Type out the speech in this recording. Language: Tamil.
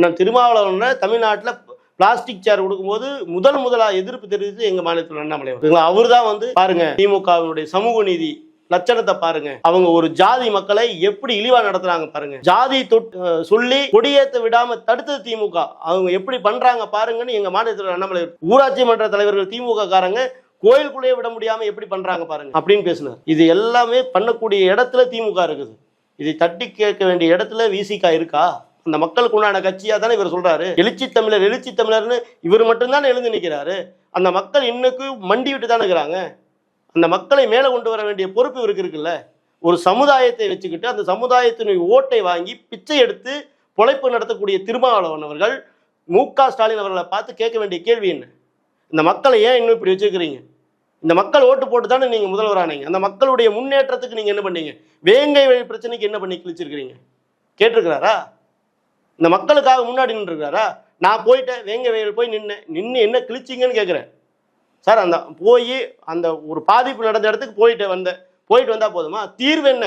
அண்ணன் திருமாவளவன் தமிழ்நாட்டில் பிளாஸ்டிக் சேர் கொடுக்கும்போது முதலாக எதிர்ப்பு தெரிவித்து எங்க மாநிலத்தில் அண்ணாமலை அவர் தான் வந்து பாருங்க திமுகவினுடைய சமூக நீதி லட்சணத்தை பாருங்க, அவங்க ஒரு ஜாதி மக்களை எப்படி இழிவா நடத்துறாங்க பாருங்க, ஜாதி சொல்லி கொடியேற்ற விடாம தடுத்தது திமுக, அவங்க எப்படி பண்றாங்க பாருங்கன்னு எங்க மாநிலத்தில் அண்ணாமலை. ஊராட்சி மன்ற தலைவர்கள் திமுக காரங்க கோயிலுக்குள்ளேயே விட முடியாம எப்படி பண்றாங்க பாருங்க அப்படின்னு பேசினார். இது எல்லாமே பண்ணக்கூடிய இடத்துல திமுக இருக்குது. இதை தட்டி கேட்க வேண்டிய இடத்துல விசிகா இருக்கா? அந்த மக்களுக்கு உண்டான கட்சியா தானே இவர் சொல்றாரு. எழுச்சி தமிழர்னு இவர் மட்டும்தானே எழுந்து நிற்கிறாரு. அந்த மக்கள் இன்னைக்கு மண்டி விட்டு தானே இருக்கிறாங்க. அந்த மக்களை மேலே கொண்டு வர வேண்டிய பொறுப்பு இவருக்கு இருக்குல்ல. ஒரு சமுதாயத்தை வச்சுக்கிட்டு அந்த சமுதாயத்தினுடைய ஓட்டை வாங்கி பிச்சை எடுத்து பொழைப்பு நடத்தக்கூடிய திருமாவளவன் அவர்கள் மு.க. ஸ்டாலின் அவர்களை பார்த்து கேட்க வேண்டிய கேள்வி என்ன? இந்த மக்களை ஏன் இன்னும் இப்படி வச்சுக்கிறீங்க? இந்த மக்கள் ஓட்டு போட்டு தானே நீங்க முதல்வரானீங்க. அந்த மக்களுடைய முன்னேற்றத்துக்கு நீங்க என்ன பண்ணீங்க? வேங்கை வழி பிரச்சனைக்கு என்ன பண்ணி கிழிச்சிருக்கிறீங்க? கேட்டிருக்கிறாரா? இந்த மக்களுக்காக முன்னாடி நின்றுருக்காரா? நான் போயிட்டேன், வேங்கை வயல் போய் நின்று என்ன கிழிச்சிங்கன்னு கேட்குறேன் சார். அந்த போய் அந்த ஒரு பாதிப்பு நடந்த இடத்துக்கு போயிட்டு வந்தா போதுமா? தீர்வு என்ன?